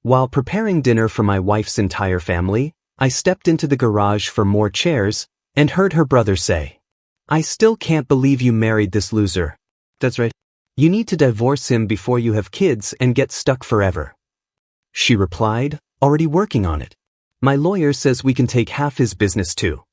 While preparing dinner for my wife's entire family, I stepped into the garage for more chairs and heard her brother say, "I still can't believe you married this loser." "That's right. You need to divorce him before you have kids and get stuck forever." She replied, "Already working on it. My lawyer says we can take half his business too."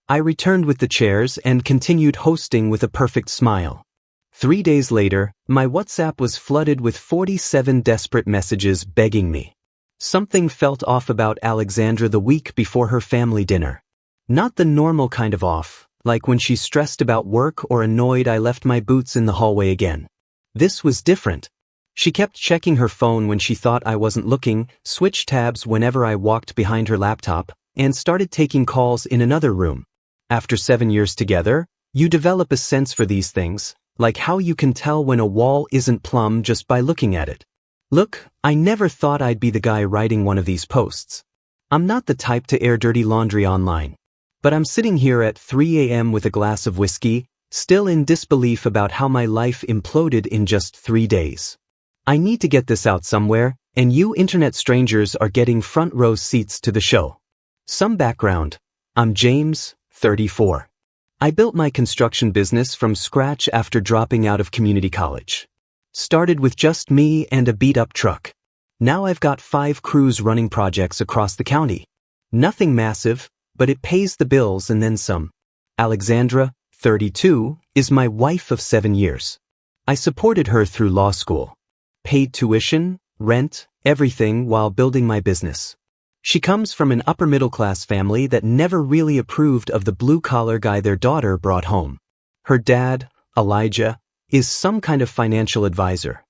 I returned with the chairs and continued hosting with a perfect smile. 3 days later, my WhatsApp was flooded with 47 desperate messages begging me. Something felt off about Alexandra the week before her family dinner. Not the normal kind of off, like when she's stressed about work or annoyed I left my boots in the hallway again. This was different. She kept checking her phone when she thought I wasn't looking, switched tabs whenever I walked behind her laptop, and started taking calls in another room. After 7 years together, you develop a sense for these things, like how you can tell when a wall isn't plumb just by looking at it. Look, I never thought I'd be the guy writing one of these posts. I'm not the type to air dirty laundry online. But I'm sitting here at 3 a.m. with a glass of whiskey, still in disbelief about how my life imploded in just 3 days. I need to get this out somewhere, and you internet strangers are getting front row seats to the show. Some background. I'm James, 34. I built my construction business from scratch after dropping out of community college. Started with just me and a beat-up truck. Now I've got 5 crews running projects across the county. Nothing massive, but it pays the bills and then some. Alexandra, 32, is my wife of 7 years. I supported her through law school. Paid tuition, rent, everything while building my business. She comes from an upper-middle-class family that never really approved of the blue-collar guy their daughter brought home. Her dad, Elijah, is some kind of financial advisor.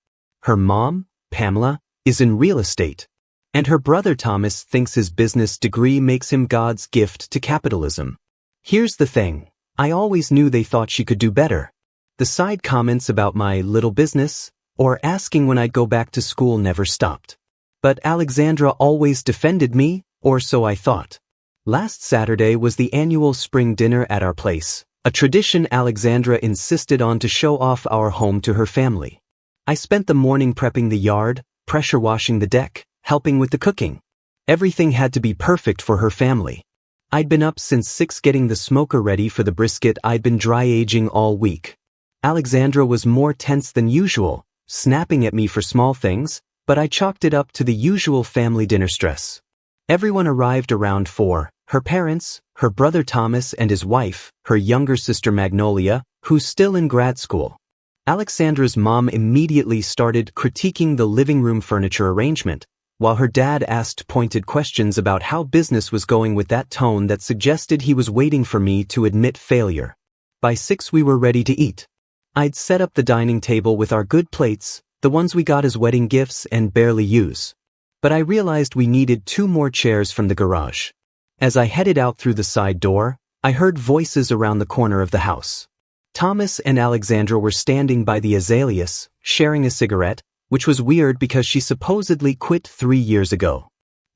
Her mom, Pamela, is in real estate. And her brother Thomas thinks his business degree makes him God's gift to capitalism. Here's the thing. I always knew they thought she could do better. The side comments about my little business, or asking when I'd go back to school never stopped. But Alexandra always defended me, or so I thought. Last Saturday was the annual spring dinner at our place, a tradition Alexandra insisted on to show off our home to her family. I spent the morning prepping the yard, pressure washing the deck, helping with the cooking. Everything had to be perfect for her family. I'd been up since 6 getting the smoker ready for the brisket I'd been dry aging all week. Alexandra was more tense than usual, snapping at me for small things, but I chalked it up to the usual family dinner stress. Everyone arrived around 4, her parents, her brother Thomas and his wife, her younger sister Magnolia, who's still in grad school. Alexandra's mom immediately started critiquing the living room furniture arrangement, while her dad asked pointed questions about how business was going with that tone that suggested he was waiting for me to admit failure. By 6 we were ready to eat. I'd set up the dining table with our good plates, the ones we got as wedding gifts and barely use. But I realized we needed 2 more chairs from the garage. As I headed out through the side door, I heard voices around the corner of the house. Thomas and Alexandra were standing by the azaleas, sharing a cigarette, which was weird because she supposedly quit 3 years ago.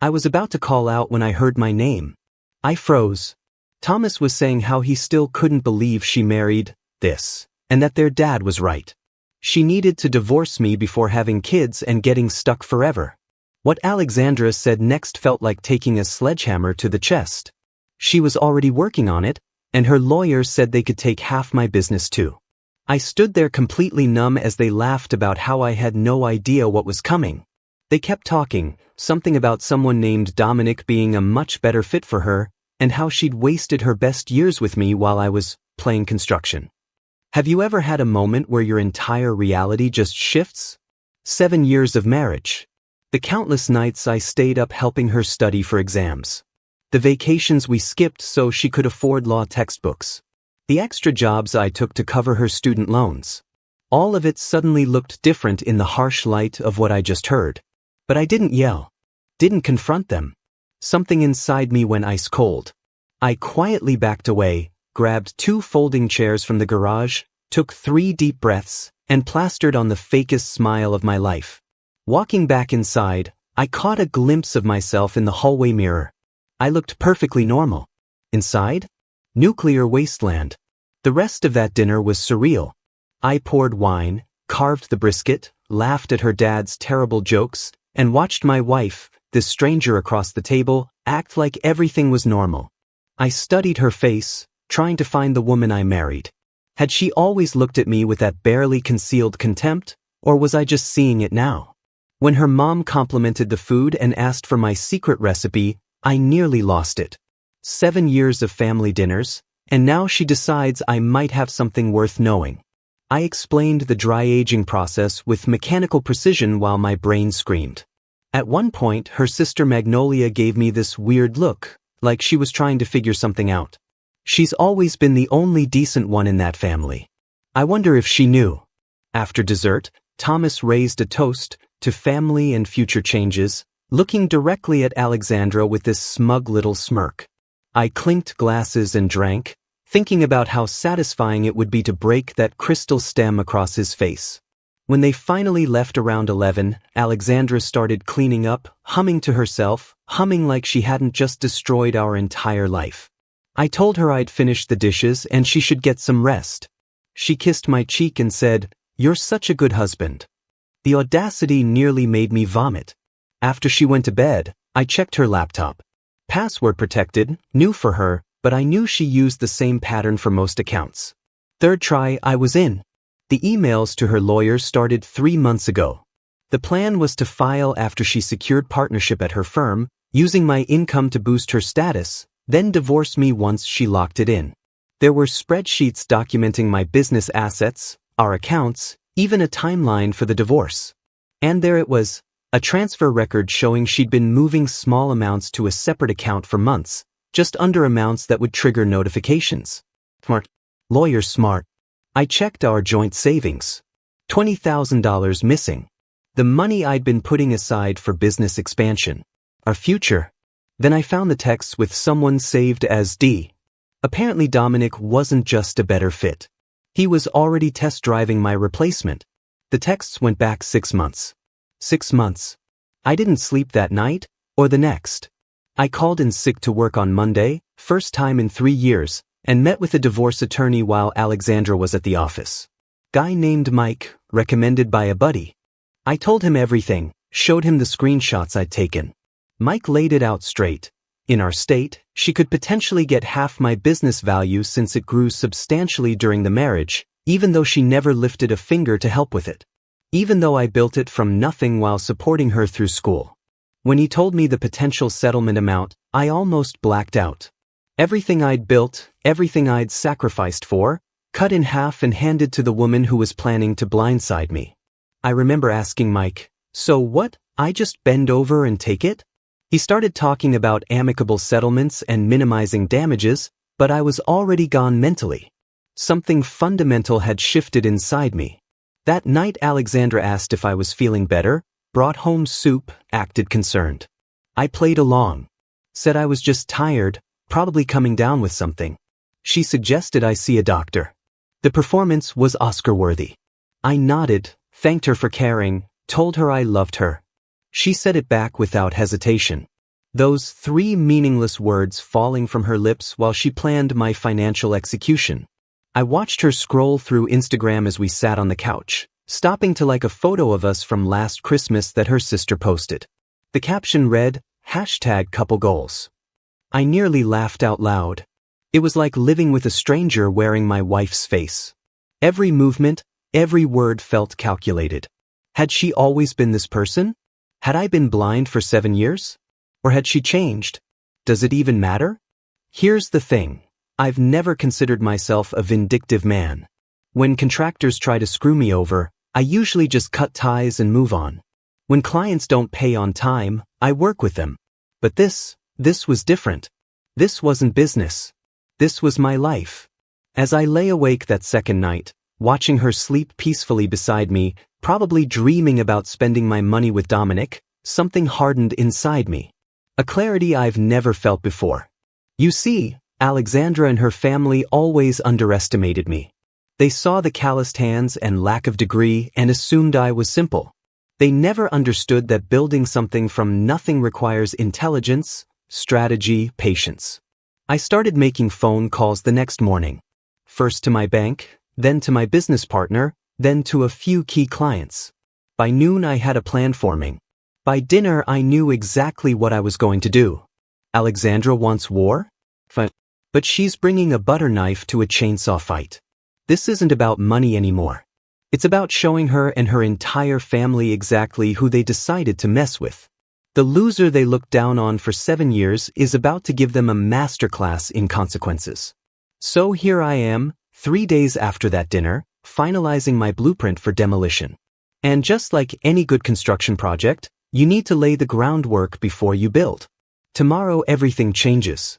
I was about to call out when I heard my name. I froze. Thomas was saying how he still couldn't believe she married this, and that their dad was right. She needed to divorce me before having kids and getting stuck forever. What Alexandra said next felt like taking a sledgehammer to the chest. She was already working on it, and her lawyer said they could take half my business too. I stood there completely numb as they laughed about how I had no idea what was coming. They kept talking, something about someone named Dominic being a much better fit for her, and how she'd wasted her best years with me while I was playing construction. Have you ever had a moment where your entire reality just shifts? 7 years of marriage. The countless nights I stayed up helping her study for exams. The vacations we skipped so she could afford law textbooks. The extra jobs I took to cover her student loans. All of it suddenly looked different in the harsh light of what I just heard. But I didn't yell. Didn't confront them. Something inside me went ice cold. I quietly backed away, grabbed 2 folding chairs from the garage, took 3 deep breaths, and plastered on the fakest smile of my life. Walking back inside, I caught a glimpse of myself in the hallway mirror. I looked perfectly normal. Inside? Nuclear wasteland. The rest of that dinner was surreal. I poured wine, carved the brisket, laughed at her dad's terrible jokes, and watched my wife, this stranger across the table, act like everything was normal. I studied her face, trying to find the woman I married. Had she always looked at me with that barely concealed contempt, or was I just seeing it now? When her mom complimented the food and asked for my secret recipe, I nearly lost it. 7 years of family dinners, and now she decides I might have something worth knowing. I explained the dry aging process with mechanical precision while my brain screamed. At one point, her sister Magnolia gave me this weird look, like she was trying to figure something out. She's always been the only decent one in that family. I wonder if she knew. After dessert, Thomas raised a toast to family and future changes, looking directly at Alexandra with this smug little smirk. I clinked glasses and drank, thinking about how satisfying it would be to break that crystal stem across his face. When they finally left around 11, Alexandra started cleaning up, humming to herself, humming like she hadn't just destroyed our entire life. I told her I'd finished the dishes and she should get some rest. She kissed my cheek and said, "You're such a good husband." The audacity nearly made me vomit. After she went to bed, I checked her laptop. Password protected, new for her, but I knew she used the same pattern for most accounts. Third try, I was in. The emails to her lawyer started 3 months ago. The plan was to file after she secured partnership at her firm, using my income to boost her status, then divorce me once she locked it in. There were spreadsheets documenting my business assets, our accounts, even a timeline for the divorce. And there it was, a transfer record showing she'd been moving small amounts to a separate account for months, just under amounts that would trigger notifications. Smart. Lawyer smart. I checked our joint savings. $20,000 missing. The money I'd been putting aside for business expansion. Our future. Then I found the texts with someone saved as D. Apparently Dominic wasn't just a better fit. He was already test driving my replacement. The texts went back 6 months. 6 months. I didn't sleep that night, or the next. I called in sick to work on Monday, first time in 3 years, and met with a divorce attorney while Alexandra was at the office. Guy named Mike, recommended by a buddy. I told him everything, showed him the screenshots I'd taken. Mike laid it out straight. In our state, she could potentially get half my business value since it grew substantially during the marriage, even though she never lifted a finger to help with it. Even though I built it from nothing while supporting her through school. When he told me the potential settlement amount, I almost blacked out. Everything I'd built, everything I'd sacrificed for, cut in half and handed to the woman who was planning to blindside me. I remember asking Mike, "So what, I just bend over and take it?" He started talking about amicable settlements and minimizing damages, but I was already gone mentally. Something fundamental had shifted inside me. That night Alexandra asked if I was feeling better, brought home soup, acted concerned. I played along. Said I was just tired, probably coming down with something. She suggested I see a doctor. The performance was Oscar-worthy. I nodded, thanked her for caring, told her I loved her. She said it back without hesitation. Those 3 meaningless words falling from her lips while she planned my financial execution. I watched her scroll through Instagram as we sat on the couch, stopping to like a photo of us from last Christmas that her sister posted. The caption read, #couplegoals. I nearly laughed out loud. It was like living with a stranger wearing my wife's face. Every movement, every word felt calculated. Had she always been this person? Had I been blind for 7 years? Or had she changed? Does it even matter? Here's the thing. I've never considered myself a vindictive man. When contractors try to screw me over, I usually just cut ties and move on. When clients don't pay on time, I work with them. But this was different. This wasn't business. This was my life. As I lay awake that second night, watching her sleep peacefully beside me, probably dreaming about spending my money with Dominic, something hardened inside me. A clarity I've never felt before. You see, Alexandra and her family always underestimated me. They saw the calloused hands and lack of degree and assumed I was simple. They never understood that building something from nothing requires intelligence, strategy, patience. I started making phone calls the next morning. First to my bank, then to my business partner, then to a few key clients. By noon I had a plan forming. By dinner, I knew exactly what I was going to do. Alexandra wants war? Fine. But she's bringing a butter knife to a chainsaw fight. This isn't about money anymore. It's about showing her and her entire family exactly who they decided to mess with. The loser they looked down on for 7 years is about to give them a masterclass in consequences. So here I am, 3 days after that dinner, finalizing my blueprint for demolition. And just like any good construction project, you need to lay the groundwork before you build. Tomorrow everything changes.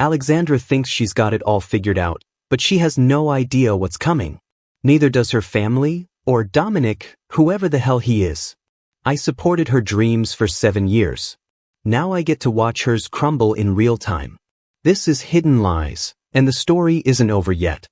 Alexandra thinks she's got it all figured out, but she has no idea what's coming. Neither does her family, or Dominic, whoever the hell he is. I supported her dreams for 7 years. Now I get to watch hers crumble in real time. This is Hidden Lies, and the story isn't over yet.